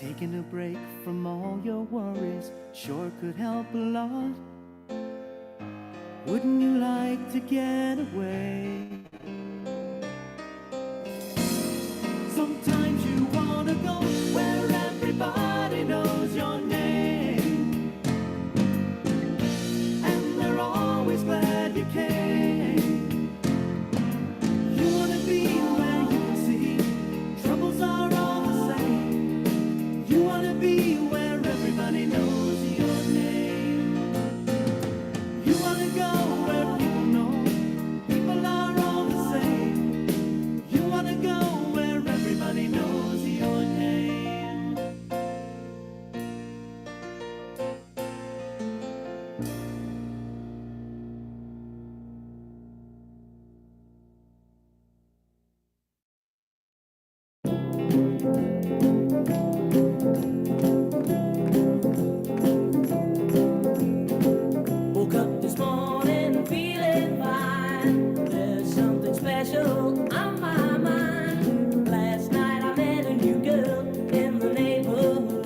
Taking a break from all your worries sure could help a lot. Wouldn't you like to get away? Sometimes you wanna go where everybody knows your name, and they're always glad you came. You wanna be where you can see troubles are all the same. You wanna be where everybody knows your name. You wanna go where people know people are all the same. You wanna go where everybody knows your name. Woke up this morning feeling fine. There's something special on my mind. Last night I met a new girl in the neighborhood.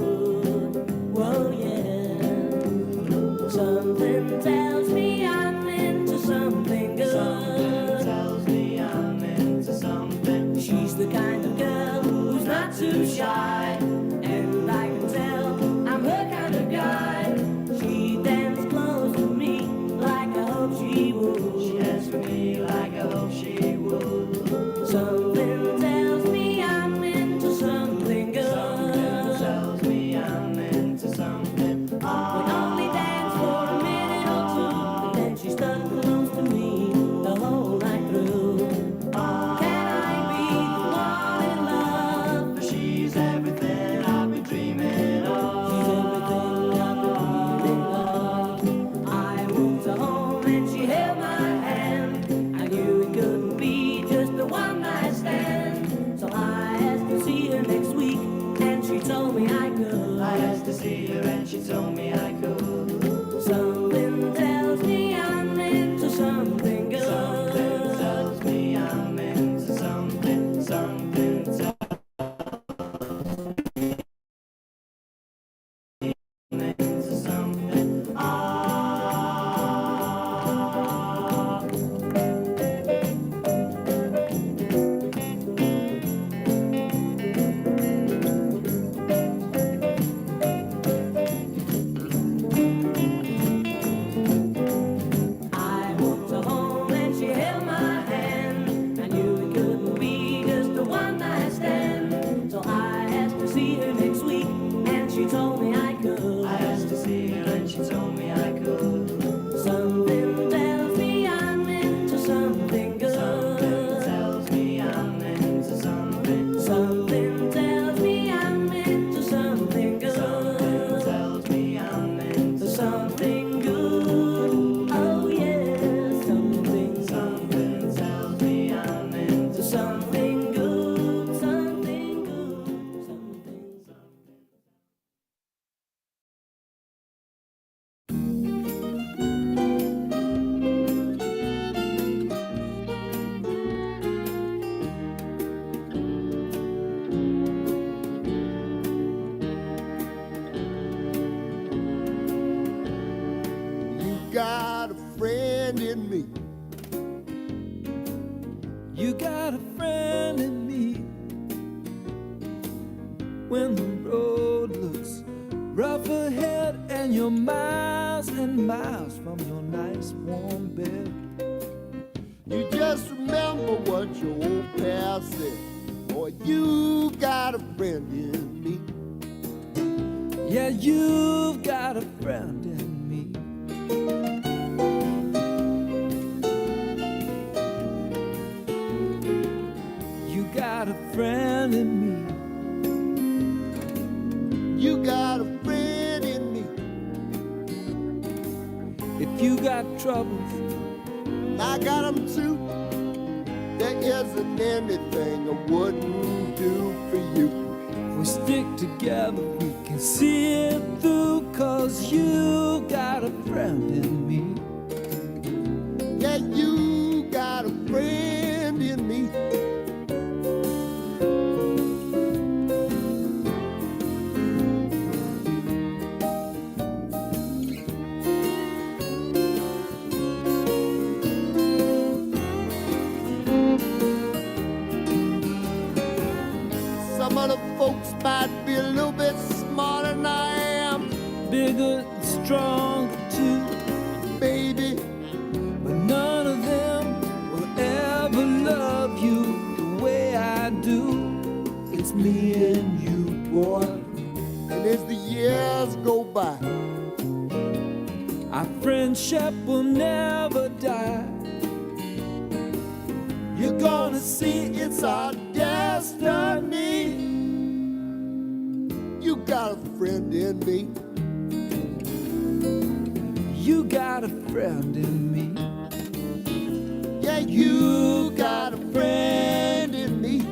Whoa, yeah. Something tells me I'm into something good. Something tells me I'm into something. She's the kind of girl who's not too shy, and I can tell I'm her kind of guy. She danced close to me like I hope she would. She danced for me like I hope she would. Something tells me I'm into something good. Something tells me I'm into something. We only danced for a minute or two, and then she stuck close to me the whole night through. Can I be the one in love? For she's everything I've been dreaming of. She's everything I've been dreaming of. I walked her home and she held my hand. I knew it couldn't be just a one night stand. So I asked to see her next week, and she told me I could. I asked to see her and she told me I could. Something tells me I'm into something good. Something tells me I'm into something. Something tells me I'm into something. I walked her home and she held my hand. I knew it couldn't be just a one night stand. So I asked to see her next week, and she told me I could. I asked to see her and she told me I could. Something tells me I'm into something good. Something tells me I'm into something. Something tells me I'm into something good. Something tells me I'm into something good. Oh yeah, something tells me I'm into something good. Something good. Something. You got a friend in me. You got a friend in me. When the road looks rough ahead and you're miles and miles from your nice warm bed, You just remember what your old past said. Boy, you got a friend in me. yeah, you've got a friend in me. You got a friend in me. You got a friend in me. If you got troubles, I got them too. There isn't anything I wouldn't do for you. if we stick together, we can see it through. 'Cause you got a friend in me. Yeah, you got a friend in me. other folks might be a little bit smarter than I am, bigger and stronger too, baby. but none of them will ever love you the way I do. It's me and you, boy. And as the years go by, our friendship will never die. you're gonna see it's our destiny. You got a friend in me. You got a friend in me. Yeah, you got a friend in me.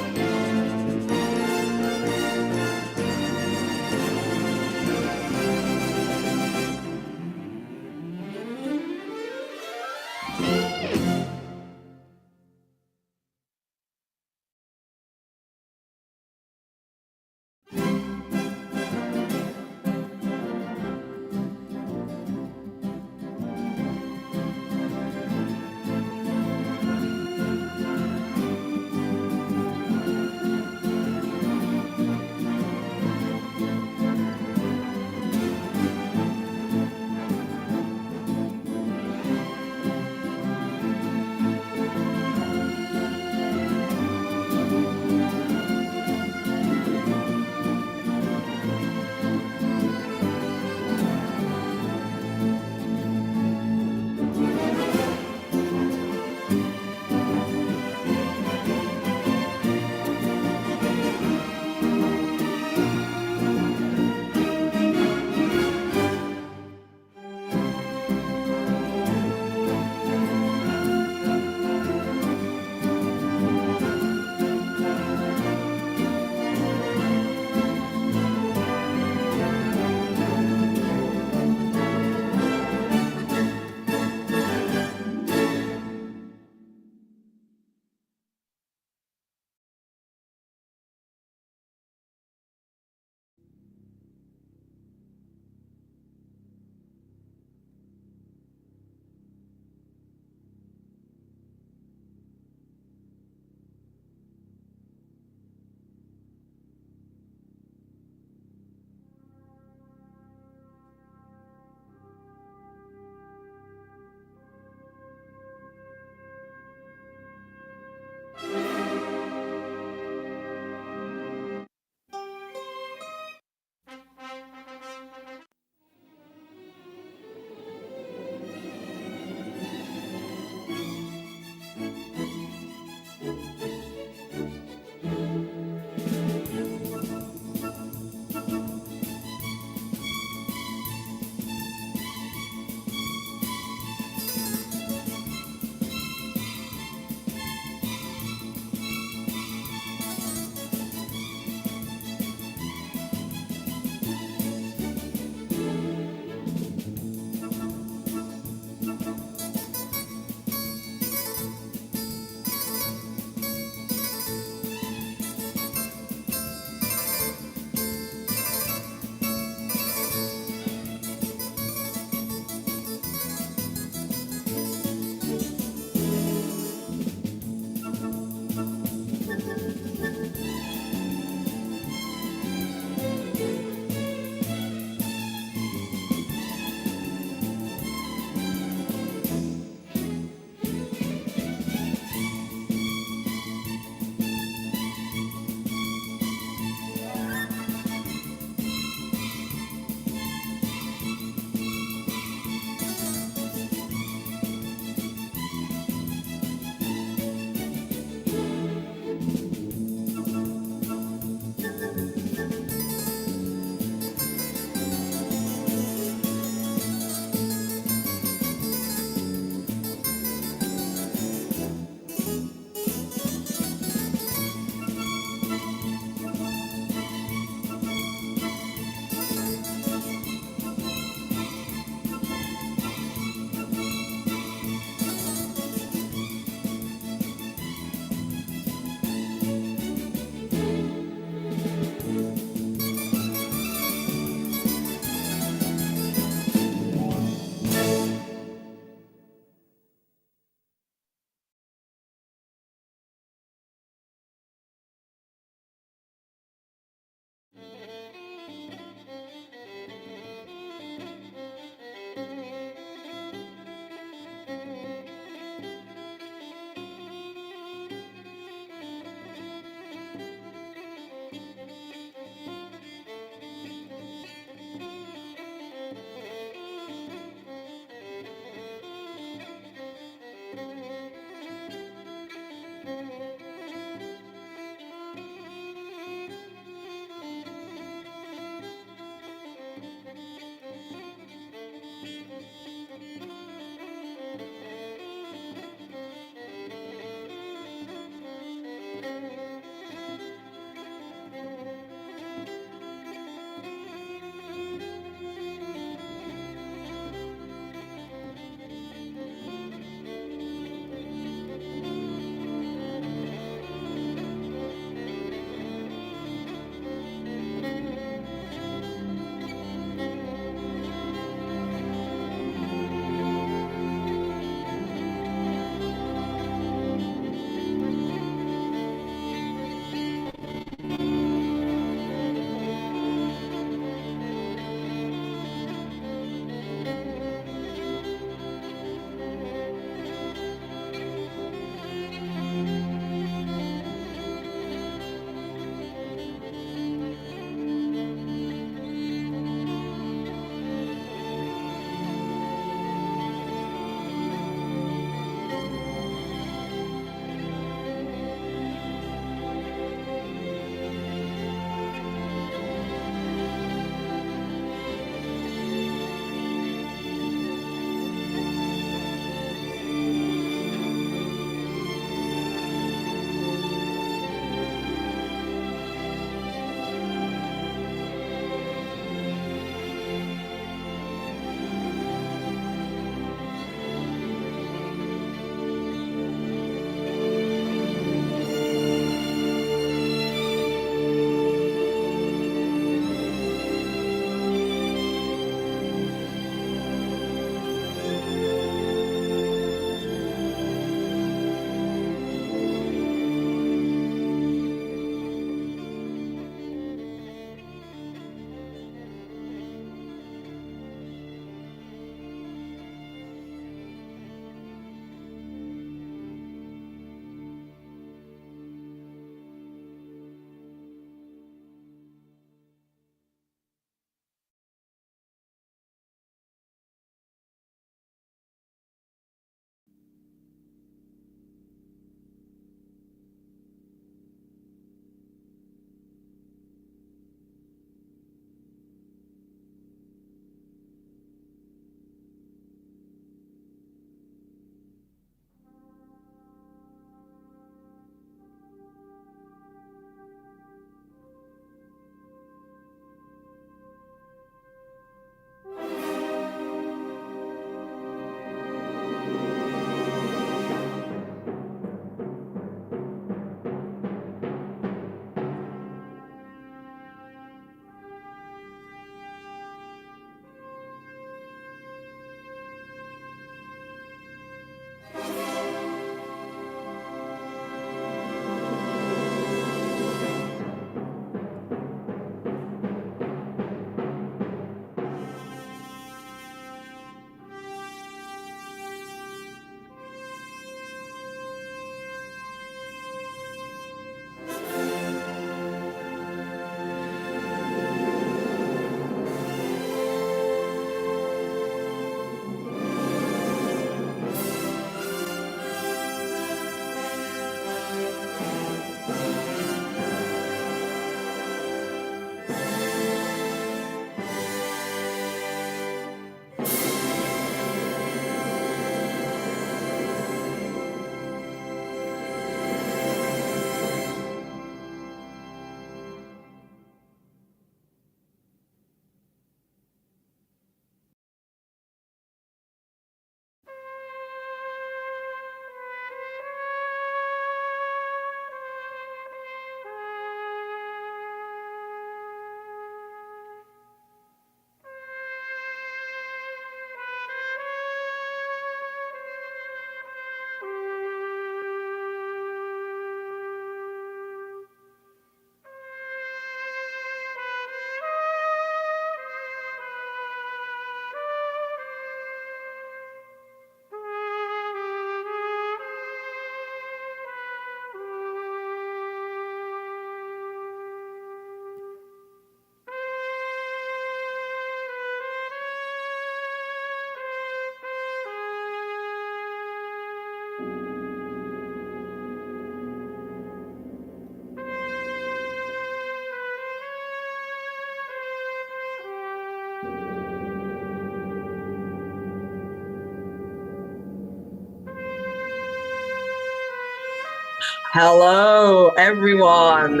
Hello, everyone,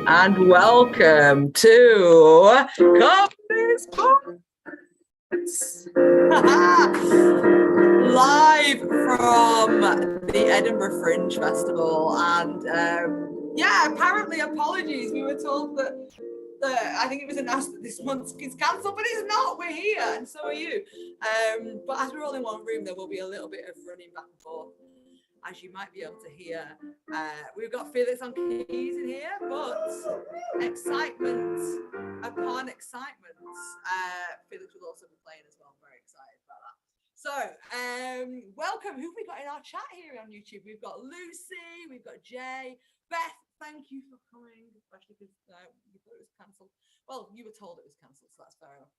and welcome to ComedySportz. Live from the Edinburgh Fringe Festival, and apparently apologies. We were told that I think it was announced that this month is cancelled, but it's not. We're here, and so are you. But as we're all in one room, there will be a little bit of running back and forth, as you might be able to hear. We've got Felix on keys in here, but excitement upon excitement. Felix will also be playing as well. I'm very excited about that. So, welcome. Who have we got in our chat here on YouTube? We've got Lucy, we've got Jay, Beth. Thank you for coming, especially because you thought it was cancelled. Well, you were told it was cancelled, so that's fair enough.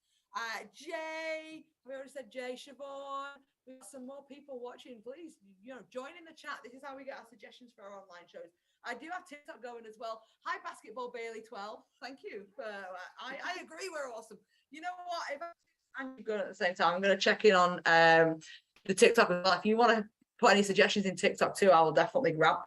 Jay, we already said Jay, Siobhan. We've got some more people watching. Please, join in the chat. This is how we get our suggestions for our online shows. I do have TikTok going as well. Hi, Basketball Bailey 12. Thank you. I agree, we're awesome. You know what? If I'm going at the same time, I'm going to check in on the TikTok as well. If you want to put any suggestions in TikTok too, I will definitely grab.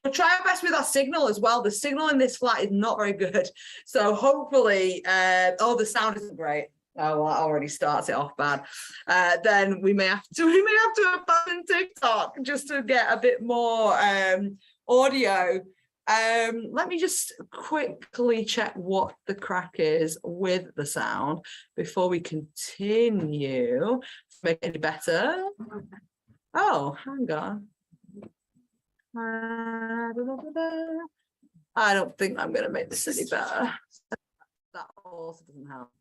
We'll try our best with our signal as well. The signal in this flat is not very good, so hopefully the sound isn't great. Oh, well, that already starts it off bad. Then we may have to abandon TikTok just to get a bit more audio. Let me just quickly check what the crack is with the sound before we continue. Make it any better. Oh, hang on. I don't think I'm going to make this any better. That also doesn't help.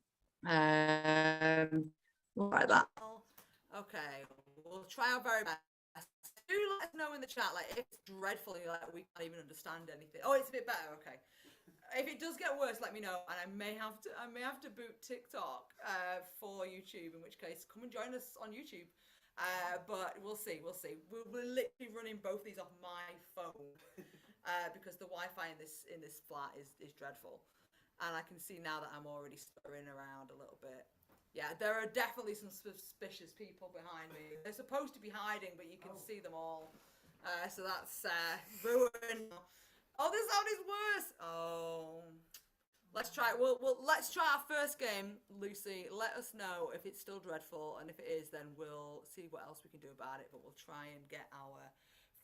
Like that. Okay, we'll try our very best. Do let us know in the chat, like, if it's dreadful, we can't even understand anything. Oh, it's a bit better. Okay. If it does get worse, let me know, and I may have to boot TikTok for YouTube. In which case, come and join us on YouTube. But we'll see. We're literally running both these off my phone because the Wi-Fi in this flat is dreadful, and I can see now that I'm already stuttering around a little bit. Yeah, there are definitely some suspicious people behind me. They're supposed to be hiding, but you can see them all. So that's ruined. Oh, this sound is worse. Oh. Let's try. Let's try our first game, Lucy. Let us know if it's still dreadful, and if it is, then we'll see what else we can do about it. But we'll try and get our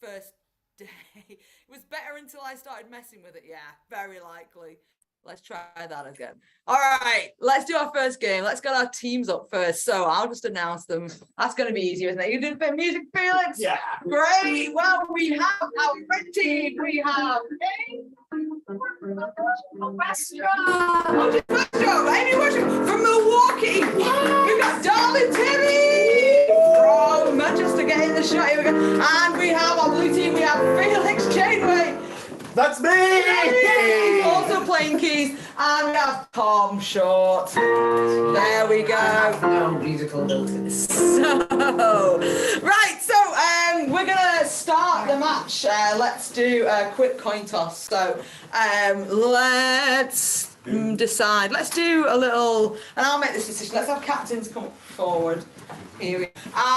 first day. It was better until I started messing with it. Yeah, very likely. Let's try that again. All right, let's do our first game. Let's get our teams up first. So I'll just announce them. That's going to be easier, isn't it? You did a bit of music, Felix? Yeah. Great. Well, we have our red team. We have Amy Washington from Milwaukee. We've got Darling Timmy from Manchester getting the shot. Here we go. And we have our blue team. We have Felix Janeway. That's me! He's also playing keys. And we have Tom Short. There we go. No musical ability. So, right, so we're going to start the match. Let's do a quick coin toss. So let's decide. Let's do a little, and I'll make this decision. Let's have captains come forward. Here we go.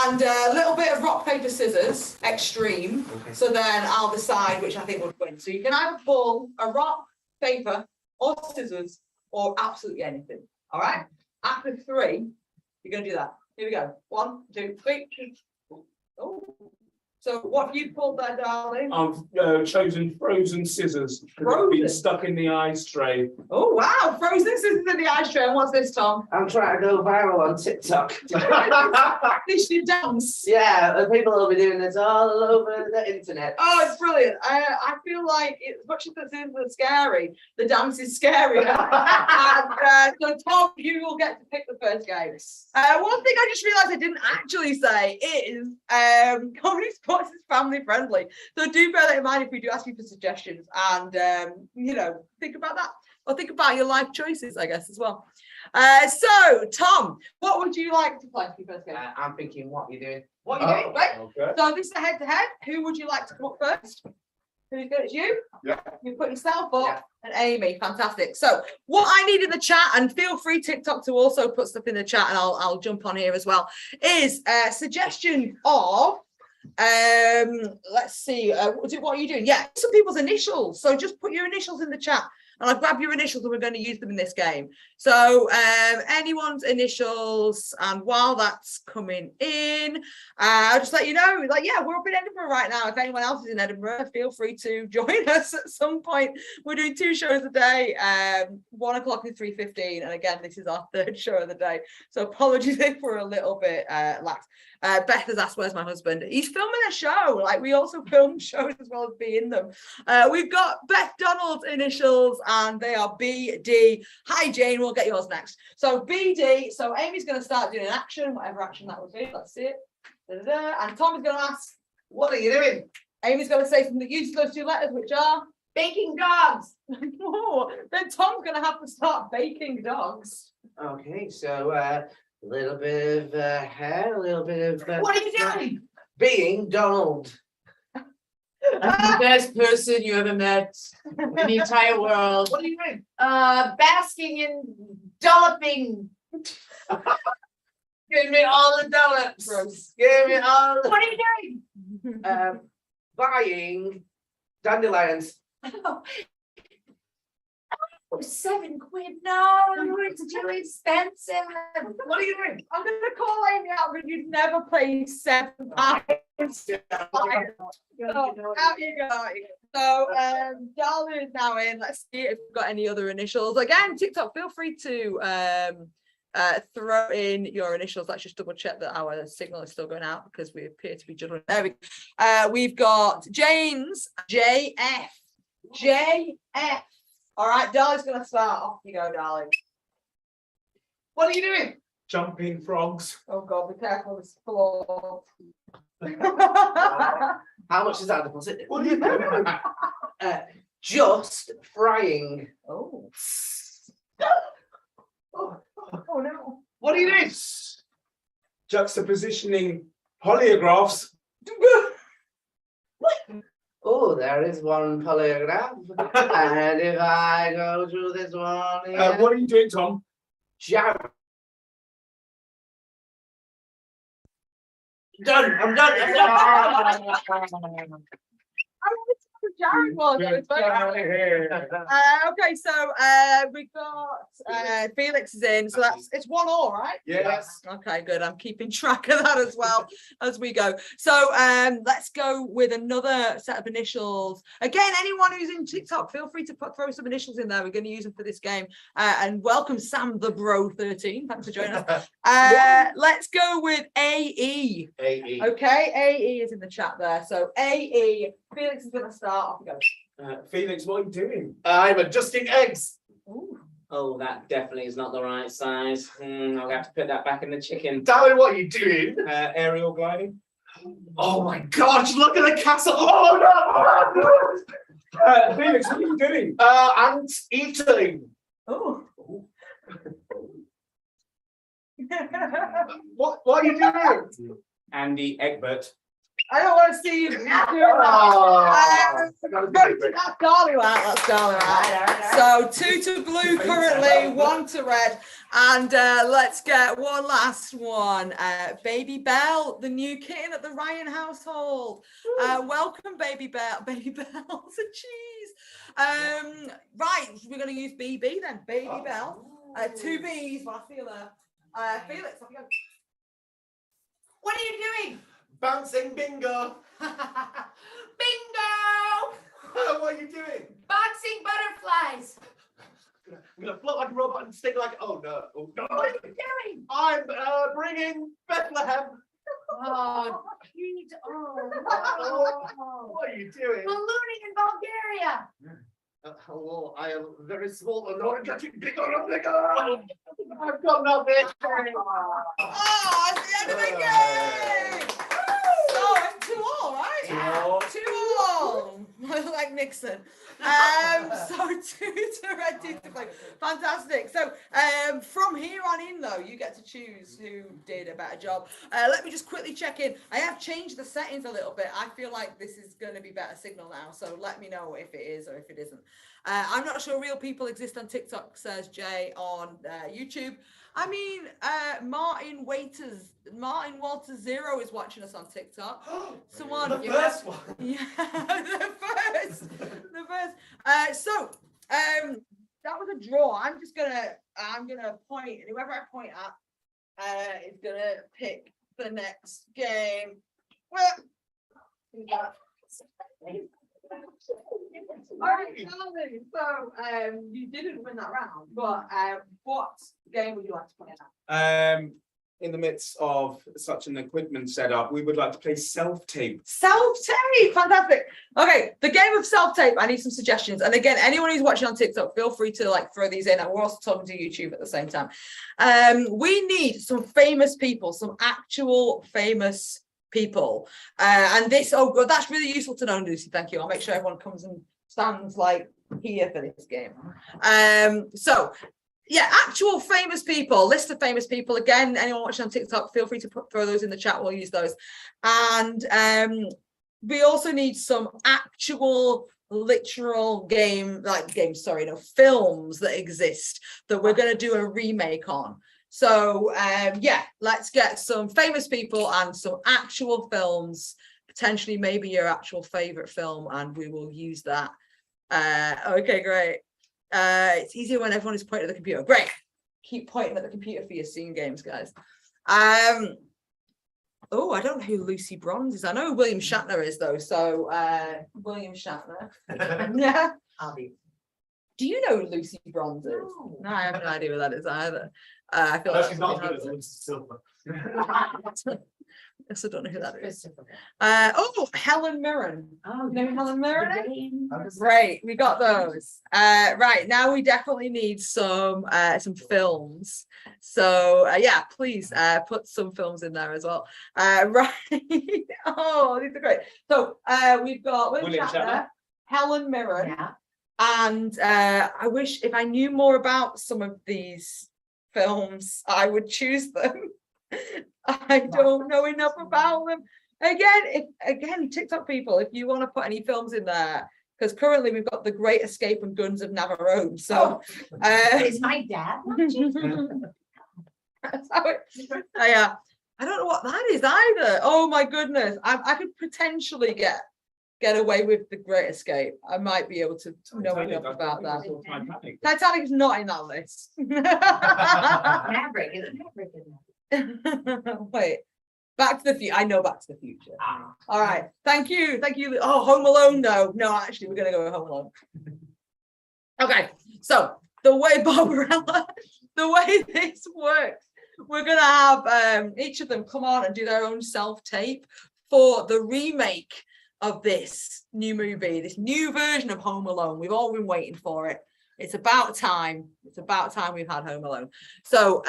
And a little bit of rock, paper, scissors, extreme. Okay. So then I'll decide which I think would win. So you can either pull a rock, paper, or scissors, or absolutely anything. All right? After 3, you're going to do that. Here we go. 1, 2, 3. Oh. So what have you pulled there, darling? I've chosen frozen scissors. Frozen? Been stuck in the ice tray. Oh, wow. Frozen scissors in the ice tray. And what's this, Tom? I'm trying to go viral on TikTok. Practice your dance. Yeah, people will be doing this all over the internet. Oh, it's brilliant. I feel like, as much as the scissors are scary, the dance is scary. And, so, Tom, you will get to pick the first game. One thing I just realised I didn't actually say is ComedySportz is family friendly. So do bear that in mind if we do ask you for suggestions, and think about that, or think about your life choices, I guess, as well. So, Tom, what would you like to play for your first game? I'm thinking, what are you doing? What are you doing? Right? Okay. So this is a head-to-head. Who would you like to come up first? Who's good? It's you? Yeah. You put yourself up. Yeah. And Amy, fantastic. So what I need in the chat, and feel free TikTok to also put stuff in the chat, and I'll jump on here as well, is a suggestion of let's see, what are you doing? Yeah, some people's initials. So just put your initials in the chat. And I'll grab your initials and we're going to use them in this game. So anyone's initials, and while that's coming in, I'll just let you know, like, yeah, we're up in Edinburgh right now. If anyone else is in Edinburgh, feel free to join us at some point. We're doing 2 shows a day, 1 o'clock and 3:15. And again, this is our 3rd show of the day. So apologies if we're a little bit lax. Beth has asked, where's my husband? He's filming a show. Like, we also film shows as well as be in them. We've got Beth Donald's initials, and they are BD. Hi, Jane, we'll get yours next. So BD, so Amy's going to start doing an action, whatever action that would be. Let's see it. Da-da-da. And Tom is going to ask, What are you doing? Amy's going to say something that uses those 2 letters, which are Baking dogs. oh, then Tom's going to have to start baking dogs. Okay, so a little bit of hair, a little bit of. What are you doing? Being Donald. I'm the best person you ever met in the entire world. What are you doing? Basking in dolloping. Give me all the dollops. Gross. Give me all the. What are you doing? Buying dandelions. Oh, $7 no, it's too expensive. What are you doing? I'm going to call Amy out because you'd never play 7 pounds. Out you go. So, Darla is now in. Let's see if we've got any other initials. Again, TikTok, feel free to throw in your initials. Let's just double check that our signal is still going out because we appear to be juggling. There we go. We've got James, JF. JF. All right, Darla's going to start. Off you go, darling. What are you doing? Jumping frogs. Oh, God, be careful with this floor. How much is that deposit? What are you doing? Just frying. Oh. Oh, no. What are you doing? Juxtapositioning polyographs. Oh, there is one polygraph. And if I go through this one here, What are you doing, Tom? jam. Done. I'm done. I'm done. Jared was. Okay, so we've got Felix is in, so it's 1-1, right? Yes. Okay, good. I'm keeping track of that as well as we go. So let's go with another set of initials. Again, anyone who's in TikTok, feel free to throw some initials in there. We're going to use them for this game. And welcome Sam the Bro 13. Thanks for joining us. Let's go with AE. AE. Okay, AE is in the chat there. So AE, Felix is going to start. Off you go. Felix, what are you doing? I'm adjusting eggs. Ooh. Oh, that definitely is not the right size. I'll have to put that back in the chicken. Darren, what are you doing? Aerial gliding. Oh my gosh, look at the castle. Oh no! Felix, what are you doing? Ant eating. Oh. What are you doing? Andy Egbert. I don't want to see you. That's Darlie, right? That's Darlie, right? So 2 to blue currently, 1 to red. And let's get one last one. Baby Belle, the new kitten at the Ryan household. Welcome, Baby Belle. Baby Belle's a cheese. Right, we're going to use BB then. Baby Belle. 2 B's, but I feel Felix, off you go. What are you doing? Bouncing bingo. Bingo! What are you doing? Boxing butterflies. I'm gonna float like a robot and sting like. Oh no! Oh no! What are you doing? I'm bringing Bethlehem. Oh, geez. Oh. What are you doing? Ballooning in Bulgaria. Hello, I am very small and not getting bigger and bigger. I've got nothing. Oh, it's the end of the game! So, it's 2-2, right? 2-2. 2-2. Like like Nixon. So to red teeth to play. Fantastic. So from here on in though, you get to choose who did a better job. Let me just quickly check in. I have changed the settings a little bit. I feel like this is going to be better signal now. So let me know if it is or if it isn't. I'm not sure real people exist on TikTok, says Jay on YouTube. I mean, Martin Walters 0 is watching us on TikTok. Someone, The first one. Yeah, the first. So that was a draw. I'm gonna point, and whoever I point at is gonna pick the next game. Well, so you didn't win that round, but what game would you like to play now? In the midst of such an equipment setup, we would like to play self-tape. Self-tape, fantastic. Okay, the game of self-tape, I need some suggestions. And again, anyone who's watching on TikTok, feel free to like throw these in. And we're also talking to YouTube at the same time. We need some famous people, some actual famous people. And this, oh god, that's really useful to know, Lucy. Thank you. I'll make sure everyone comes and stands like here for this game. So yeah, actual famous people, list of famous people. Again, anyone watching on TikTok, feel free to throw those in the chat. We'll use those. And we also need some actual literal films that exist that we're going to do a remake on. So yeah, let's get some famous people and some actual films, potentially maybe your actual favorite film, and we will use that. Okay, great. It's easier when everyone is pointing at the computer. Great. Keep pointing at the computer for your scene games, guys. Oh, I don't know who Lucy Bronze is. I know who William Shatner is though. So William Shatner. Yeah. Do you know who Lucy Bronze is? No, I have no idea what that is either. I feel like She's not as good as Lucy Silver. I also don't know who that is. Oh, Helen Mirren. Oh, you know Helen Mirren? Great, we got those. Right, now we definitely need some films. So yeah, please put some films in there as well. Right. Oh, these are great. So we've got William Shatner, Helen Mirren, yeah. And I wish if I knew more about some of these films, I would choose them. I don't know enough about them. Again, TikTok people, if you want to put any films in there, because currently we've got The Great Escape and Guns of Navarone. So Is my dad watching? That's how it, yeah. I don't know what that is either. Oh my goodness. I could potentially get away with The Great Escape. I might be able to know enough about that. Titanic is not in that list. Maverick, is it Maverick in there? Wait, Back to the Future. I know Back to the Future. All right, thank you. Oh, Home Alone. No, actually, we're gonna go with Home Alone. Okay, so the way Barbarella, the way this works, we're gonna have each of them come on and do their own self-tape for the remake of this new movie, this new version of Home Alone. We've all been waiting for it. It's about time. It's about time we've had Home Alone. So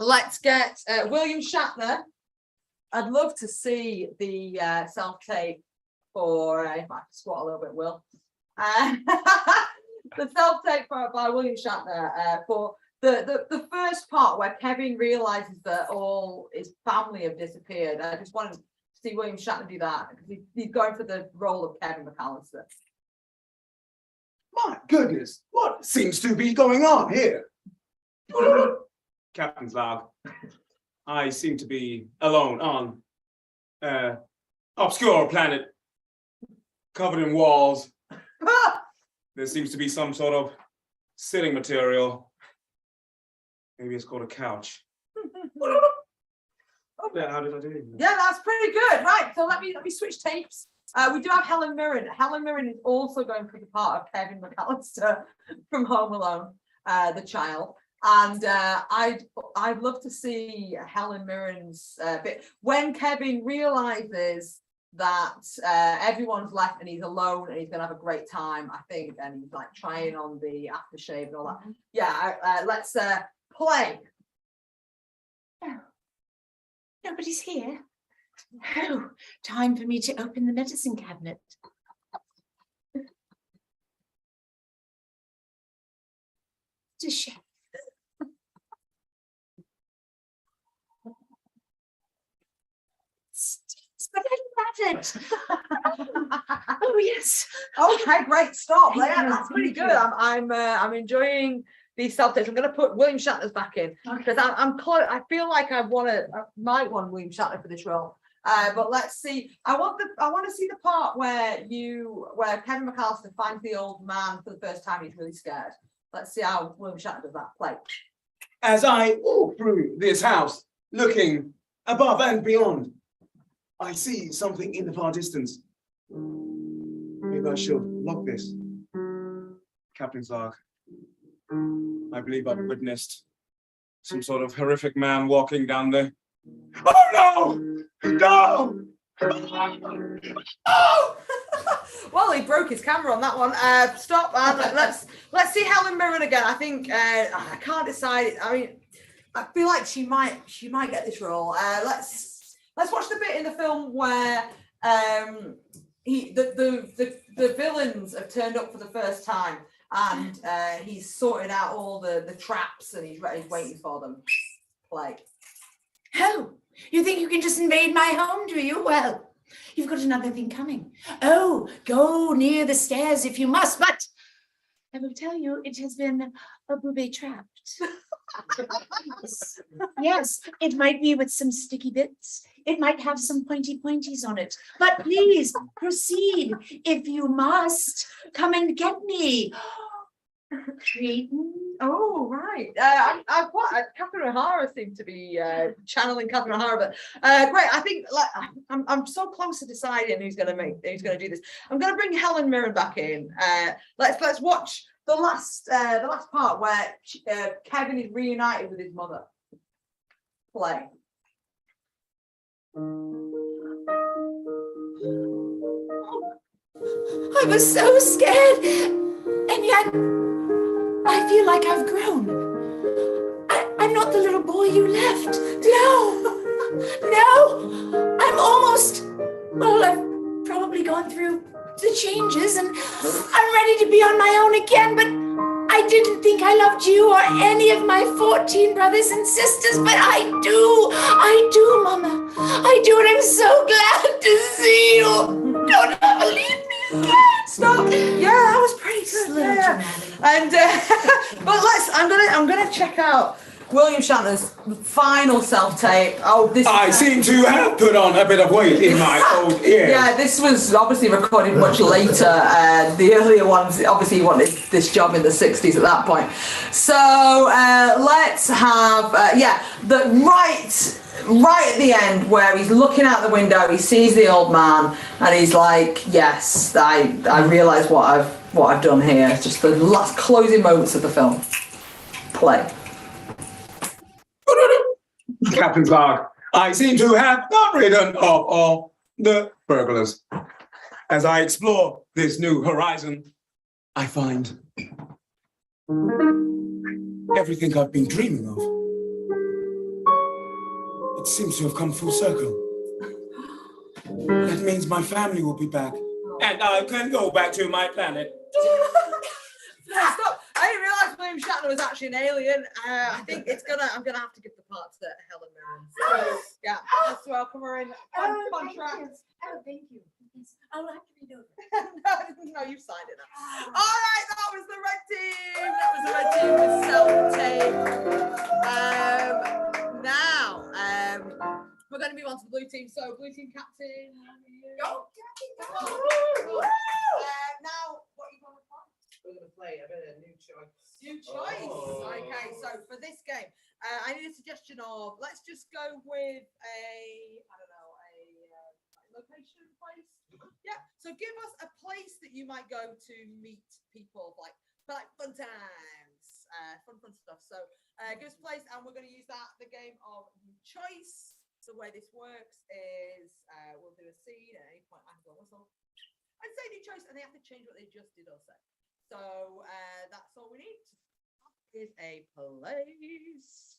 let's get William Shatner. I'd love to see the self-tape for, if I can squat a little bit, Will. The self-tape by William Shatner for the first part where Kevin realizes that all his family have disappeared. I just wanted to see William Shatner do that because he's going for the role of Kevin McAllister. My goodness, what seems to be going on here? Captain's log. I seem to be alone on obscure planet covered in walls. There seems to be some sort of sitting material. Maybe it's called a couch. Yeah, how did I do? Yeah, that's pretty good. Right, so let me switch tapes. We do have Helen Mirren. Helen Mirren is also going for the part of Kevin McAllister from Home Alone, the child. And I'd love to see Helen Mirren's bit when Kevin realizes that everyone's left and he's alone and he's gonna have a great time, I think, and he's like trying on the aftershave and all that. Yeah, let's play. Nobody's here. Oh, time for me to open the medicine cabinet. a chef. Stinks, but I love it. Oh yes. Okay, great. Stop. Yeah, that's pretty good. I'm enjoying these self-tapes. I'm going to put William Shatner's back in because I'm close. I feel like I might want William Shatner for this role. But let's see. I want to see the part where Kevin McAllister finds the old man for the first time. He's really scared. Let's see how William Shatner does that. Play. As I walk through this house, looking above and beyond, I see something in the far distance. Maybe I should lock this. Captain Zark, I believe I've witnessed some sort of horrific man walking down there. Oh no! No! Oh! Well, he broke his camera on that one. Stop. Let's see Helen Mirren again. I think I can't decide. I mean, I feel like she might get this role. Let's watch the bit in the film where the villains have turned up for the first time, and he's sorting out all the traps, and he's waiting for them. Play. Oh, you think you can just invade my home, do you? Well, you've got another thing coming. Oh, go near the stairs if you must, but I will tell you, it has been a booby trapped. Yes, it might be with some sticky bits. It might have some pointies on it. But please proceed if you must. Come and get me. Creighton. Oh, right. Catherine O'Hara seemed to be channeling Catherine O'Hara, but great. I think I'm so close to deciding who's going to do this. I'm going to bring Helen Mirren back in. Let's watch the last part where Kevin is reunited with his mother. Play. I was so scared, and yet I feel like I've grown. I'm not the little boy you left. No, I'm almost, well, I've probably gone through the changes and I'm ready to be on my own again, but I didn't think I loved you or any of my 14 brothers and sisters, but I do, Mama. I do, and I'm so glad to see you. Don't ever leave me again. Stop. Yeah, that was pretty good. Yeah. And but I'm gonna check out William Shatner's final self-tape. Oh, this. I seem to have put on a bit of weight in my old ears. Yeah, this was obviously recorded much later. The earlier ones, obviously, he wanted this job in the 60s at that point. So let's have right at the end where he's looking out the window, he sees the old man, and he's like, "Yes, I realise what I've done here." It's just the last closing moments of the film. Play. Captain Clark, I seem to have got rid of all the burglars. As I explore this new horizon, I find everything I've been dreaming of. It seems to have come full circle. That means my family will be back, and I can go back to my planet. Stop! I didn't realise William Shatner was actually an alien. I think I'm gonna have to give the part to Helen Mirren. So, yeah, let's welcome her in. Contract. Thank you. I'll have to read over. No, you've signed it now. All right, that was the red team. That was the red team with self-tape. Now, we're going to move on to the blue team. So, blue team captain. Go, captain, go. Now, what are you going to play? We're going to play a bit of new choice. New choice. Oh. Okay, so for this game, I need a suggestion of, let's just go with a location place. Yeah, so give us a place that you might go to meet people, like fun times, fun stuff. So give us a place, and we're going to use the game of choice. So the way this works is we'll do a scene at any point. I can go whistle and say new choice, and they have to change what they just did or say. So that's all we need. Is a place.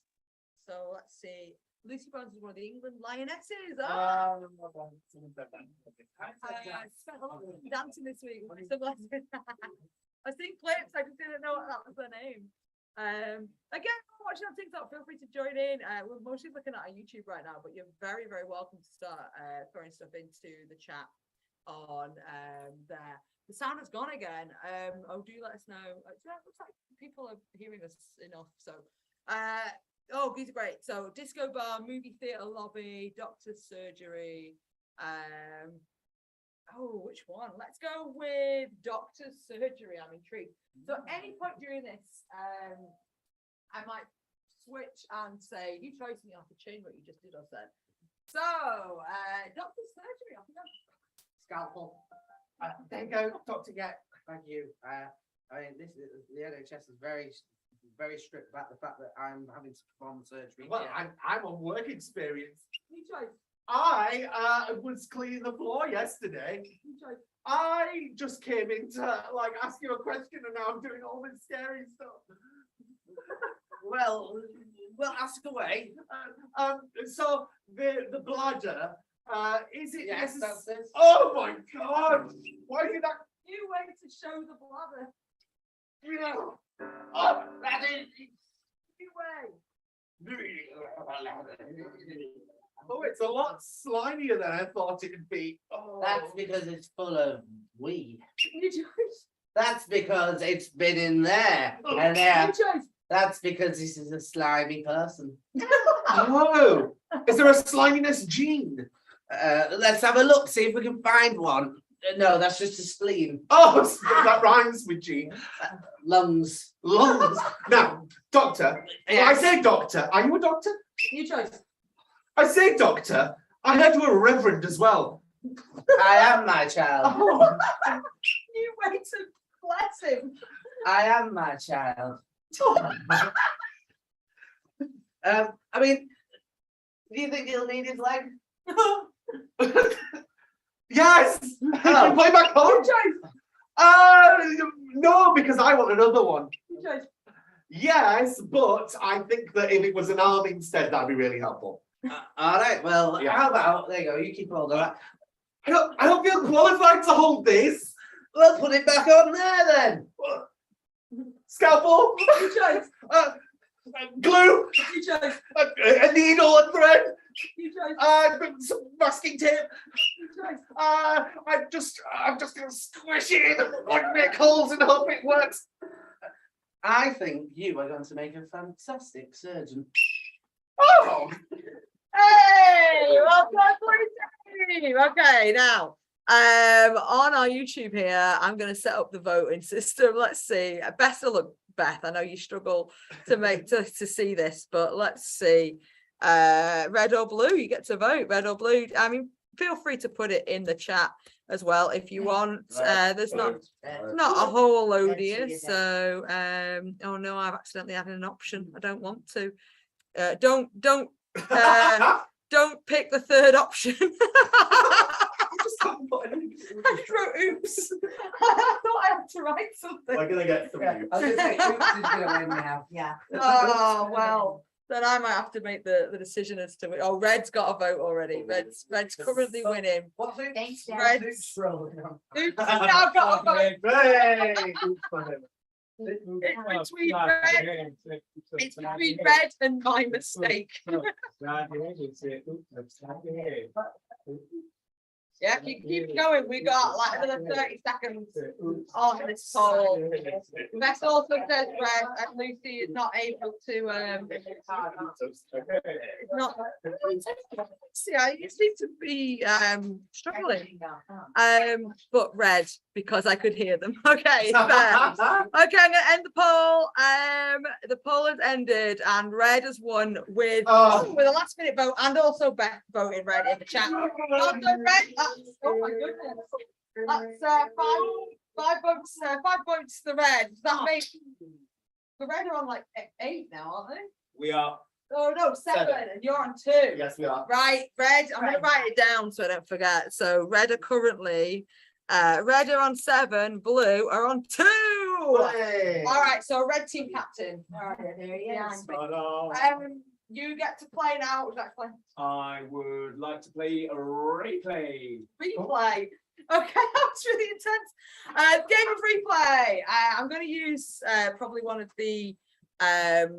So let's see. Lucy Bones is one of the England Lionesses. I spent a lot of time dancing this week. I was seeing clips. I just didn't know what that was their name. Again, if you're watching on TikTok, feel free to join in. We're mostly looking at our YouTube right now, but you're very, very welcome to start throwing stuff into the chat on there. The sound has gone again. Oh, do let us know. It looks like people are hearing us enough. So, oh, these are great. So, disco bar, movie theater lobby, doctor's surgery. Oh, which one? Let's go with doctor's surgery. I'm intrigued. So, at any point during this, I might switch and say, you chose me off the chain what you just did, I said. So, doctor's surgery. I think Scalpel. There you go, Dr. Get. Thank you. I mean, the NHS is very strict about the fact that I'm having to perform surgery. Well, I'm on work experience. you chose. I was cleaning the floor yesterday. You chose. I just came in to like ask you a question, and now I'm doing all this scary stuff. Well, ask away. So the bladder, is it? Yes, that's it. Oh my God! Why did that? You wait to show the bladder. You know, oh, that is. You wait. Oh, it's a lot slimier than I thought it'd be. Oh. That's because it's full of weed. You chose. That's because it's been in there. And You chose. that's because this is a slimy person. Oh, is there a sliminess gene? Let's have a look, see if we can find one. No, that's just a spleen. Oh, that rhymes with gene. Lungs. Lungs. Now, doctor, when I say doctor, are you a doctor? You chose. I say doctor, I heard you were a reverend as well. I am my child. Oh, You wait to bless him. I am my child. I mean, do you think he'll need his leg? yes! Oh. Play back home? No, because I want another one. You chose. Yes, but I think that if it was an arm instead, that'd be really helpful. All right, well, Yeah. how about, there you go, you keep hold of that. I don't feel qualified to hold this. We'll put it back on there then. Scalpel, You chose. glue, You chose. a needle and thread, You chose. some masking tape. You chose. I'm just gonna squish it in, like make holes and hope it works. I think you are going to make a fantastic surgeon. Oh, Hey, well done, team. Okay, now on our YouTube here, I'm going to set up the voting system. Let's see. Best of luck, Beth. I know you struggle to see this, but let's see. Red or blue, you get to vote. Red or blue. I mean, feel free to put it in the chat as well if you want. There's not a whole load here, so oh no, I've accidentally added an option. I don't want to. Don't pick the third option. I wrote oops. I thought I had to write something. we're gonna get through. I was going to say, oops is going to win now. Yeah. Oh well, then I might have to make the decision as to which. Oh, Red's got a vote already. Red's currently winning. What's it? Thanks, Dad. Red's oops now got a vote. Hey. It's between Red and my mistake. Yeah, keep going. We got like another 30 seconds on this poll. Beth also says Red and Lucy is not able to it's not yeah, you seem to be struggling. But Red, because I could hear them. Okay, it's fair. Okay, I'm gonna end the poll. The poll has ended and Red has won with with a last minute vote and also Beth voting Red in the chat. Well done, Red. Oh my goodness. That's five votes the Red. That makes the Red are on like 8 now, aren't they? We are. Oh no, 7 and you're on 2. Yes, we are. Right, Red, I'm gonna write it down so I don't forget. So Red are currently Red are on 7, Blue are on 2. Hey. All right, so Red team captain. All right, there he is. You get to play now. Would you like to play? I would like to play a replay. Replay. Okay, that's really intense. Game of replay. I'm going to use probably one of the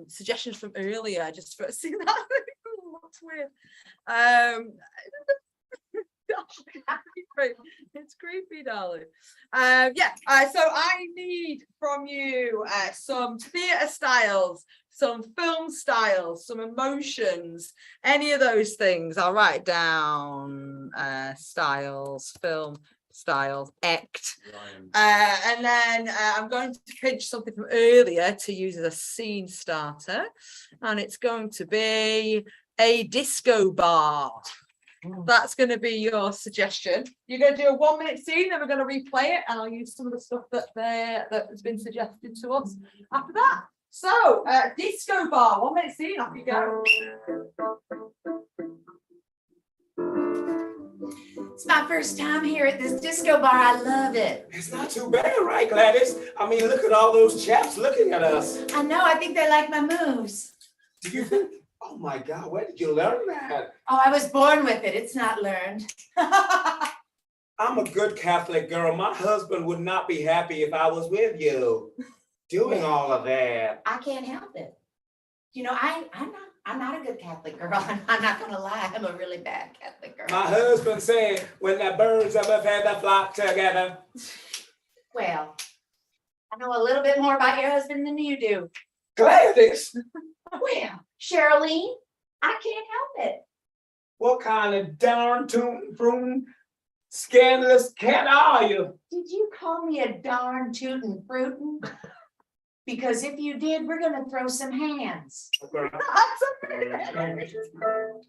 suggestions from earlier, just for seeing that. Looks weird. It's creepy, darling. So I need from you some theatre styles, some film styles, some emotions, any of those things. I'll write down styles, film styles, act. And then I'm going to pinch something from earlier to use as a scene starter, and it's going to be a disco bar. That's going to be your suggestion. You're going to do a 1 minute scene, then we're going to replay it, and I'll use some of the stuff that has been suggested to us after that. So, disco bar, 1 minute scene, off you go. It's my first time here at this disco bar. I love it. It's not too bad, right, Gladys? I mean, look at all those chaps looking at us. I know. I think they like my moves. Do you think? Oh my God, where did you learn that? Oh, I was born with it. It's not learned. I'm a good Catholic girl. My husband would not be happy if I was with you doing all of that. I can't help it. You know, I'm not a good Catholic girl. I'm not gonna lie. I'm a really bad Catholic girl. My husband said, when the birds of a feather flock together. Well, I know a little bit more about your husband than you do. Gladys, Well, Sherilyn, I can't help it. what kind of darn tootin' fruitin' scandalous cat are you? Did you call me a darn tootin' fruitin'? Because if you did, we're gonna throw some hands. That's amazing.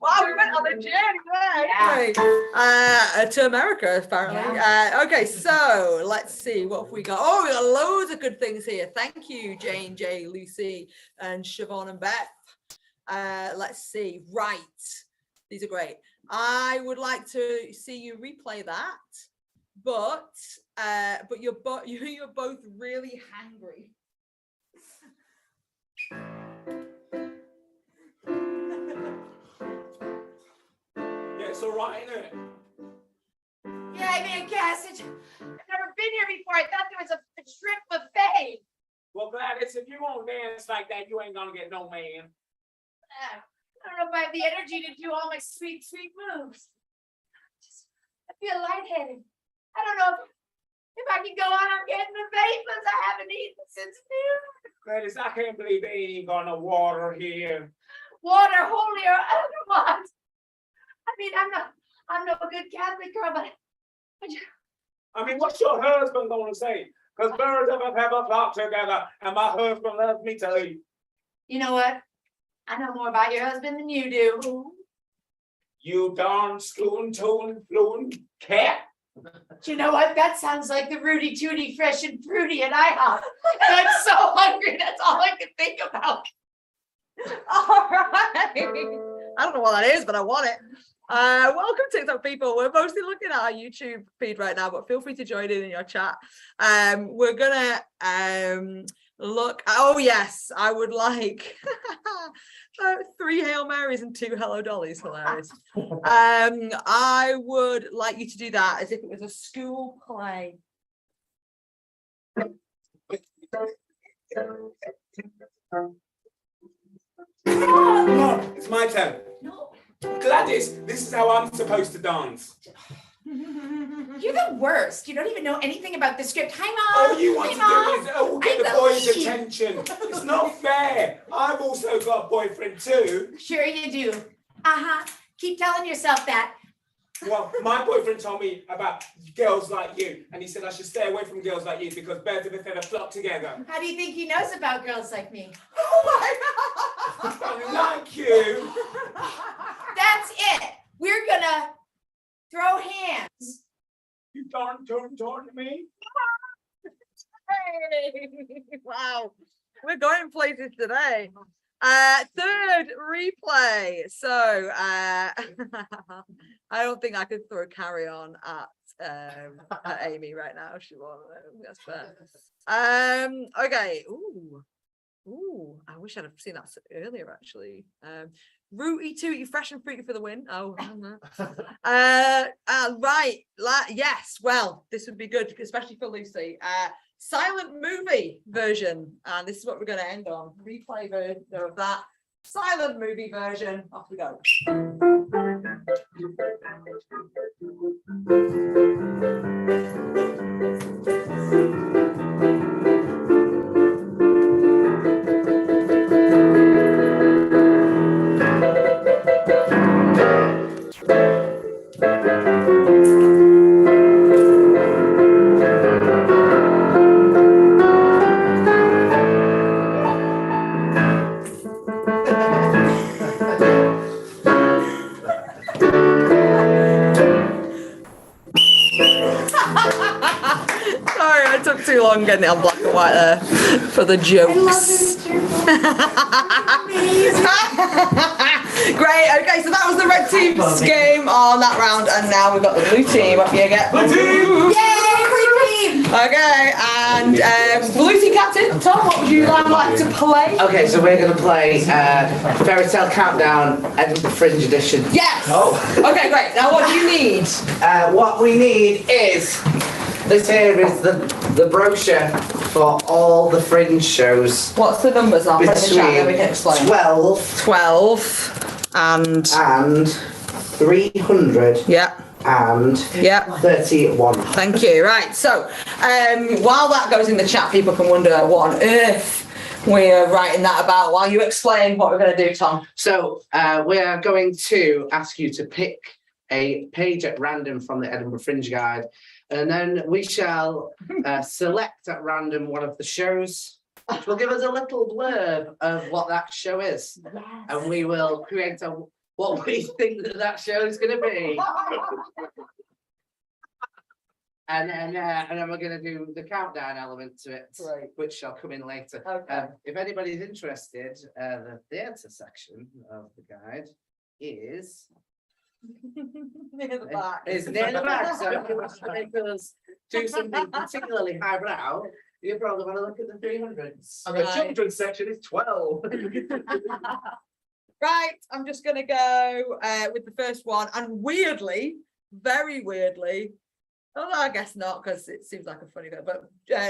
Wow, we went on a journey there. Yeah. To America, apparently. Okay, so let's see what have we got. Oh, we got loads of good things here. Thank you, Jane, Jay, Lucy, and Siobhan and Beth. Let's see. Right, these are great. I would like to see you replay that, but you're both really hangry. Yeah, it's all right, isn't it? Yeah, I mean, I guess I've never been here before. I thought there was a shrimp buffet. Well, Gladys, if you won't dance like that, you ain't gonna get no man. I don't know if I have the energy to do all my sweet, sweet moves. I feel lightheaded. I don't know if I can go on. I'm getting the vapors. I haven't eaten since noon. Gladys, I can't believe they ain't got no water here. Water, holy or otherwise. I mean, I'm no good Catholic girl, but I mean, what's your husband gonna say? Because birds of a feather flock together, and my husband loves me to eat. you know what? I know more about your husband than you do. You darn scootin' tootin' flutin' cat. You know what? That sounds like the Rudy Tooty Fresh and Fruity at IHOP. I'm so hungry. That's all I can think about. All right. I don't know what that is, but I want it. Welcome, TikTok people. We're mostly looking at our YouTube feed right now, but feel free to join in your chat. We're gonna look. Oh yes, I would like 3 Hail Marys and 2 Hello Dollys. Hilarious. I would like you to do that as if it was a school play. Come on, it's my turn. No, Gladys, this is how I'm supposed to dance. you're the worst. You don't even know anything about the script. Hi, Mom. All you want Hi, to do is get the I boys' believe you. attention. It's not fair. I've also got a boyfriend too. Sure you do. Uh-huh. Keep telling yourself that. Well, my boyfriend told me about girls like you, and he said I should stay away from girls like you because birds of a feather flock together. How do you think he knows about girls like me? Oh my God. Like you. That's it. We're gonna throw hands. You darn to me. Hey. Wow, we're going places today. Third replay. So I don't think I could throw carry on at Amy right now. She won't. That's fair. Okay. Ooh, I wish I'd have seen that earlier actually. Rooty tooty, fresh and fruity for the win. Oh, right. Yes. Well, this would be good, especially for Lucy. silent movie version. And this is what we're going to end on. Replay version of that silent movie version. Off we go. Sorry, I took too long getting it on black and white there for the jokes. Great, okay, so that was the red team's game on that round, and now we've got the blue team. Up you get. Blue team! Yay, blue team! Okay, and blue team captain, Tom, what would you like to play? Okay, so we're going to play Fairy Tale Countdown, Edinburgh Fringe edition. Yes! Oh. Okay, great. Now what do you need? What we need is, this here is the brochure for all the Fringe shows. What's the numbers on? Put in the chat, then we can explain. 12 and 300. Yeah. And 31. Thank you. Right. So while that goes in the chat, people can wonder what on earth we're writing that about. While you explain what we're going to do, Tom. So we are going to ask you to pick a page at random from the Edinburgh Fringe Guide, and then we shall select at random one of the shows, which will give us a little blurb of what that show is. Yes. And we will create what we think that show is going to be. And then we're going to do the countdown element to it, right, which shall come in later. Okay. If anybody's interested, the theatre section of the guide is near the back. Is near the back. So if you want to make us do something particularly highbrow, you probably want to look at the 300s. And the children's section is 12. Right, I'm just going to go with the first one, and weirdly, very weirdly, although I guess not, because it seems like a funny bit, but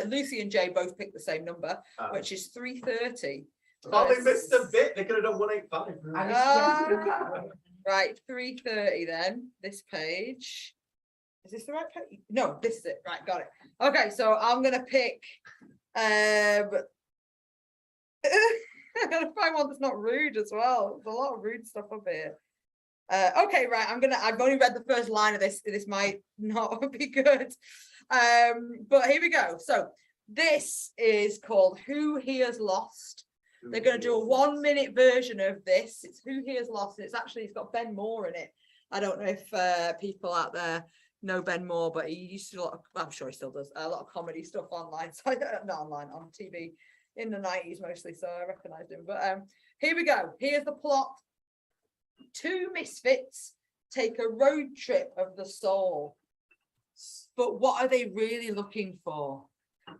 Lucy and Jay both picked the same number, which is 330. Oh, they missed a bit. They could have done 185. Right, 330 then. This page. Is this the right page? No, this is it. Right, got it. Okay, so I'm going to pick... I'm going to find one that's not rude as well. There's a lot of rude stuff up here. Okay, right, I've only read the first line of this. This might not be good. But here we go. So this is called Who Here's Lost. They're going to do a 1 minute version of this. It's Who Here's Lost. And it's got Ben Moore in it. I don't know if people out there know Ben Moore, but he used to do a lot of, I'm sure he still does, a lot of comedy stuff online. So not online, on TV in the 90s mostly. So I recognised him. But here we go. Here's the plot. Two misfits take a road trip of the soul. But what are they really looking for?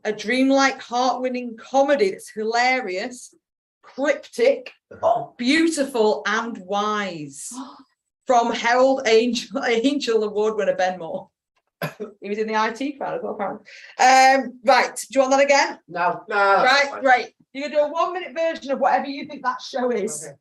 A dreamlike, heart-winning comedy that's hilarious, cryptic, beautiful, and wise. From Herald Angel Award winner Ben Moore. He was in the IT crowd as well, apparently. Right, do you want that again? No. Right, great. You're going to do a 1 minute version of whatever you think that show is. Okay.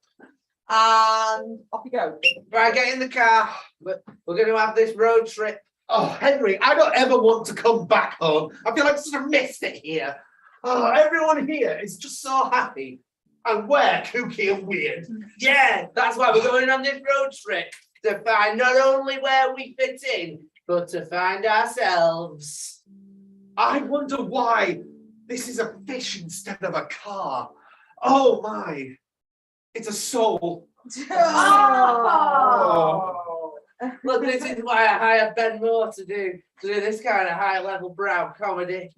And off you go. Right, get in the car. We're going to have this road trip. Oh, Henry, I don't ever want to come back home. I feel like sort of missed it here. Oh, everyone here is just so happy. And we're kooky and weird. Yeah, that's why we're going on this road trip. To find not only where we fit in, but to find ourselves. I wonder why this is a fish instead of a car. Oh my. It's a soul. Oh. Look, this is why I hired Ben Moore to do this kind of high level brow comedy.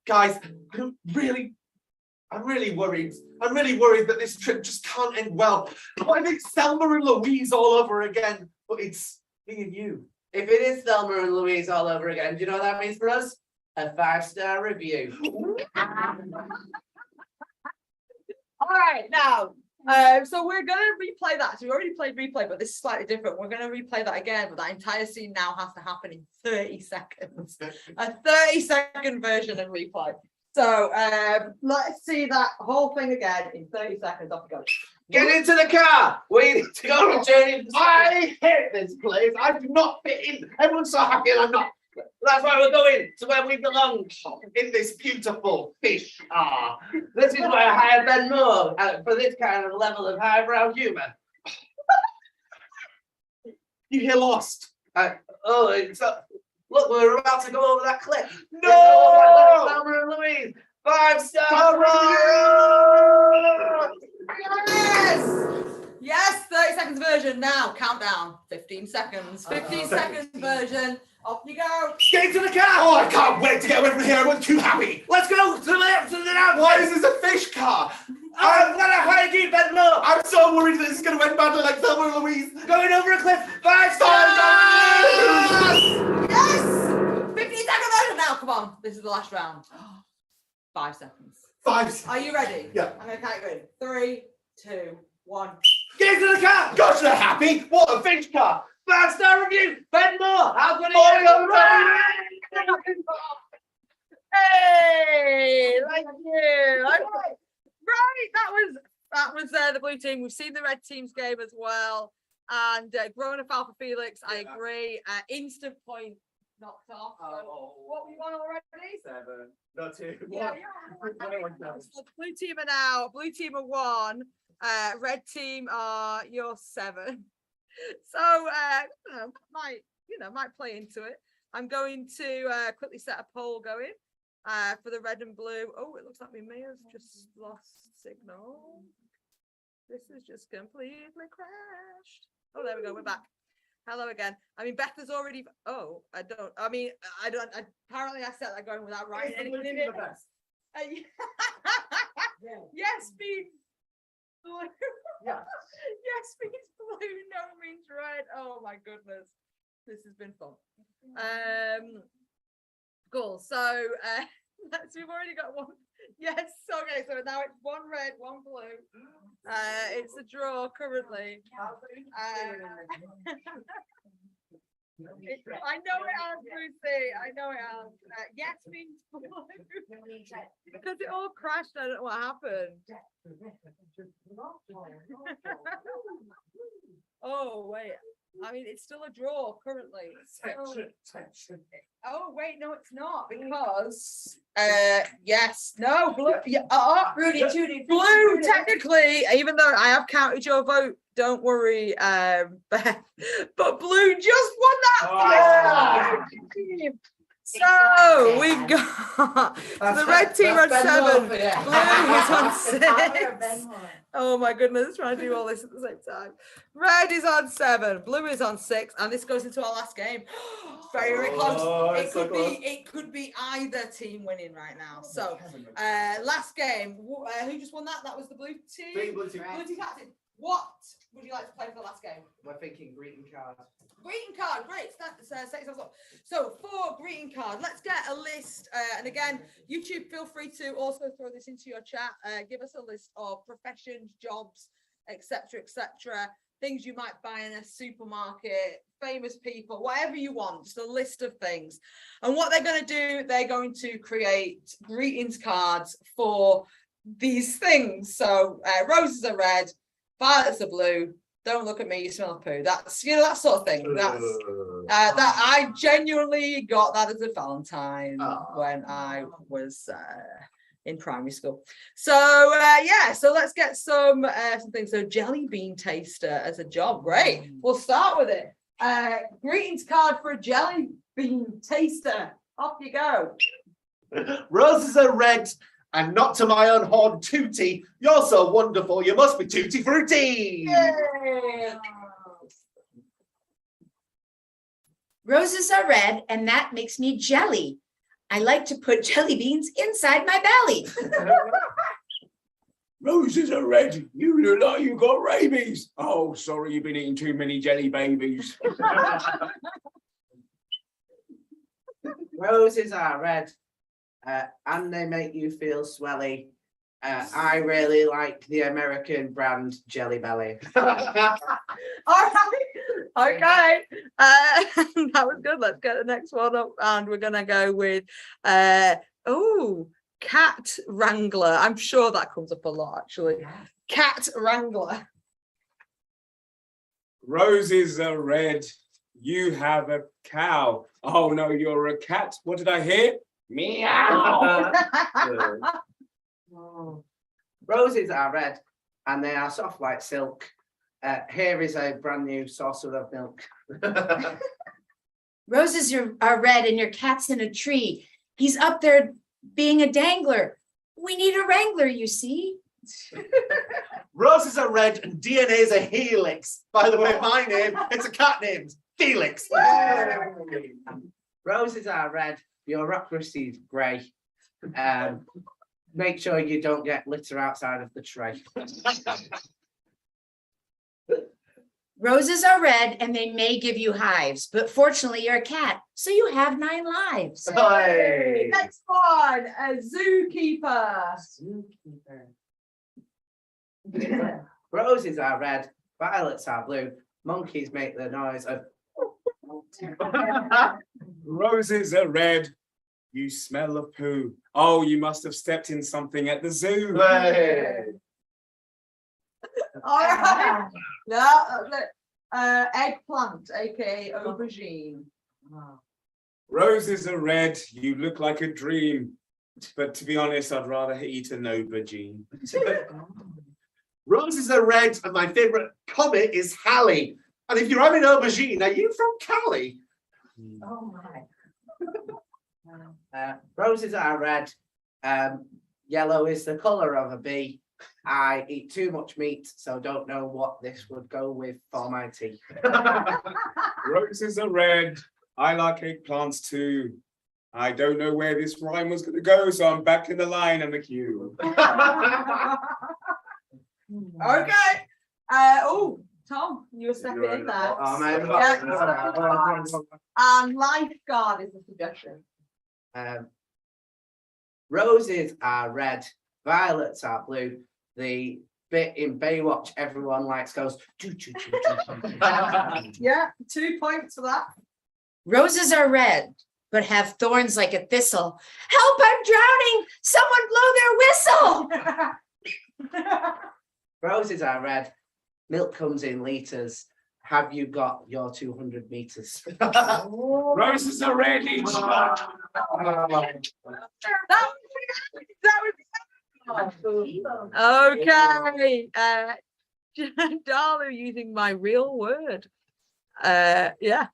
Guys, I'm really worried. I'm really worried that this trip just can't end well. What if it's Thelma and Louise all over again? But it's me and you. If it is Thelma and Louise all over again, do you know what that means for us? A 5-star review. All right, now So we're gonna replay that. So we already played replay, but this is slightly different. We're gonna replay that again, but that entire scene now has to happen in 30 seconds. A 30-second version of replay. So let's see that whole thing again in 30 seconds. Off we go. Get into the car. We need to go on a journey. I hate this place. I do not fit in. Everyone's so happy and I'm not. That's why we're going to where we belong, in this beautiful fish car. This is why I hired Ben Moore for this kind of level of highbrow humour. You hear lost. Look, we're about to go over that cliff. No! Thelma and Louise, 5-star Yes! Yes, 30 seconds version now. Countdown. 15 seconds. 15 seconds version. Off you go. Get into the car! Oh, I can't wait to get away from here. I'm too happy. Let's go to the left, to the left. Why is this a fish car? I'm gonna hide you, Ben Moore. I'm so worried that this is going to end badly like Thelma and Louise. Going over a cliff. 5 stars. Yes! 15-second version now. Come on. This is the last round. 5 seconds. 5. Are you ready? Yeah. I'm going to count you in. 3, 2, 1. Get into the car. Gosh, they're happy. What a fish car. 5-star review. Ben Moore. How good Oh, are you? Hey, thank you. Right, that was the blue team. We've seen the red team's game as well, and growing up Alpha Felix, I agree. Instant point knocked off. So what we won already? 7. No, 2. Yeah, so the blue team are now. Blue team are 1. Red team are your 7. So might play into it. I'm going to quickly set a poll going for the red and blue. Oh, it looks like my mayor's just lost signal. This is just completely crashed. Oh, there we go. We're back. Hello again. I mean, Beth has already. Oh, I don't. Apparently, I set that going without writing anything in it. Yes, means blue. Yeah. Yes, means blue. No means red. Oh my goodness, this has been fun. Cool. So we've already got one. Yes. Okay. So now it's 1 red, 1 blue. It's a draw currently. I know it has, Lucy. I know it has. Yes means blue. Because it all crashed. I don't know what happened. Oh wait. I mean, it's still a draw currently. Oh wait, no, it's not because yes, no, blue. Yeah, Rudy, blue. Technically, even though I have counted your vote, don't worry, Beth. But blue just won that. So we got the red team on 7, blue is on 6. Oh my goodness, trying to do all this at the same time. Red is on 7, blue is on 6, and this goes into our last game. Very, very close. It could be either team winning right now. So last game, who just won that? That was the blue team. Blue team captain. What would you like to play for the last game? We're thinking greeting card. Greeting card, great. So for greeting card, let's get a list. And again, YouTube, feel free to also throw this into your chat. Give us a list of professions, jobs, etc., things you might buy in a supermarket, famous people, whatever you want, just a list of things. And what they're going to do, they're going to create greetings cards for these things. So roses are red, violets are blue. Don't look at me, you smell of poo. That's, that sort of thing. That's that I genuinely got that as a Valentine when I was in primary school. So so let's get some things. So jelly bean taster as a job. Great. We'll start with it. Greetings card for a jelly bean taster. Off you go. Roses are red. And not to my own horn, Tootie. You're so wonderful. You must be Tutti Frutti. Yay. Roses are red, and that makes me jelly. I like to put jelly beans inside my belly. Roses are red. You look like you got rabies. Oh, sorry, you've been eating too many jelly babies. Roses are red. And they make you feel swelly. I really like the American brand Jelly Belly. All right. Okay. That was good. Let's get the next one up, and we're gonna go with cat wrangler. I'm sure that comes up a lot, actually. Cat wrangler. Roses are red. You have a cow. Oh no, you're a cat. What did I hear? Meow. Roses are red and they are soft like silk. Here is a brand new saucer of milk. Roses are red and your cat's in a tree. He's up there being a dangler. We need a wrangler, you see. Roses are red and DNA is a helix. By the way, my name, it's a cat named Felix. Roses are red, bureaucracy is grey. Make sure you don't get litter outside of the tray. Roses are red and they may give you hives, but fortunately you're a cat, so you have 9 lives. Hey. Next one, a zookeeper. Roses are red, violets are blue. Monkeys make the noise of. Roses are red. You smell of poo. Oh, you must have stepped in something at the zoo. Hey. All right. No, eggplant, aka aubergine. Roses are red. You look like a dream. But to be honest, I'd rather eat an aubergine. Roses are red and my favourite comet is Hallie. And if you're having aubergine, are you from Cali? Oh my. Roses are red. Yellow is the colour of a bee. I eat too much meat, so don't know what this would go with for my tea. Roses are red. I like eggplants too. I don't know where this rhyme was going to go, so I'm back in the line and the queue. Okay. Tom, you were stepping in there. Oh, man. Yeah, and lifeguard is a suggestion. Roses are red, violets are blue. The bit in Baywatch everyone likes goes choo choo choo choo. Yeah, 2 points for that. Roses are red, but have thorns like a thistle. Help, I'm drowning! Someone blow their whistle! Roses are red, milk comes in litres. Have you got your 200 meters? Roses are red each month. Okay. Darla using my real word. Yeah.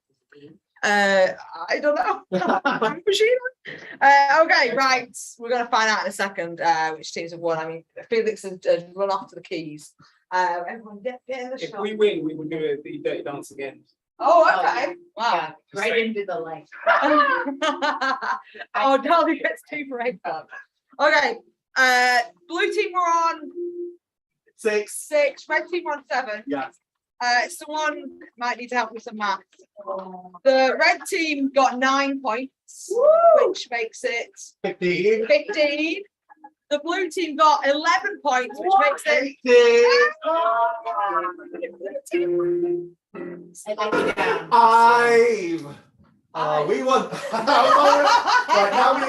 I don't know. Okay, right. We're gonna find out in a second which teams have won. I mean, Felix has run off to the keys. Everyone get in the If shot. we win, we will do the dirty dance again. Oh, okay. Wow. Right into the light. Oh, Darla gets 2 for eggplant. Okay. Blue team were on 6. 6. Red team were on 7. Yeah. Someone might need to help with some maths. The red team got 9 points, which makes it 15. 15. The blue team got 11 points, which makes it 5. We won. Right, now we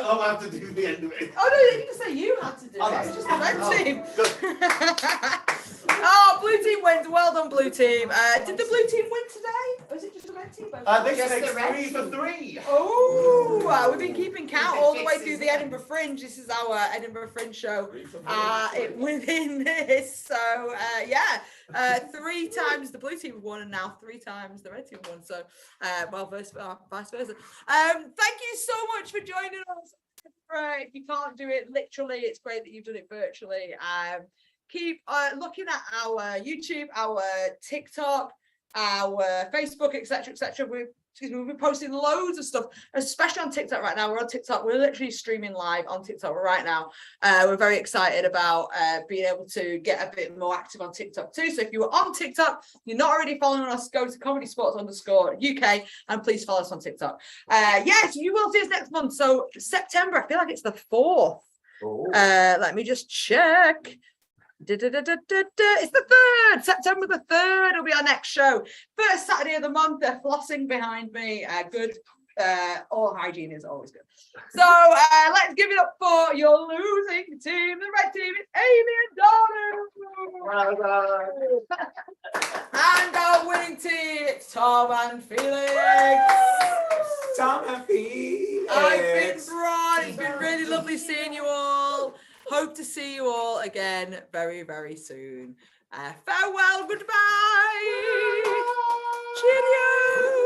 have to do the end of it. Oh no, you didn't say you had to do it. It's just the red team. Oh, blue team wins. Well done, blue team. Did the blue team win today? Or is it just the red team? This makes 3 for 3. Oh, we've been keeping count all the way through the Edinburgh Fringe. This is our Edinburgh Fringe show. Within this, so yeah, 3 times the blue team have won, and now 3 times the red team won. So, well, vice versa. Thank you so much for joining us. If you can't do it literally, it's great that you've done it virtually. Keep looking at our YouTube, our TikTok, our Facebook, etc., etc. We've been posting loads of stuff, especially on TikTok right now. We're on TikTok. We're literally streaming live on TikTok right now. We're very excited about being able to get a bit more active on TikTok too. So if you are on TikTok, you're not already following us, go to ComedySportz_UK and please follow us on TikTok. Yes, you will see us next month. So September, I feel like it's the 4th. Let me just check. It's the 3rd, September the 3rd will be our next show. First Saturday of the month. They're flossing behind me. Good. All hygiene is always good. So let's give it up for your losing team. The red team is Amy and Donna. And our winning team, it's Tom and Felix. Tom and Felix. I've been Ron. It's been really lovely seeing you all. Hope to see you all again very, very soon. Farewell, goodbye. Cheerio.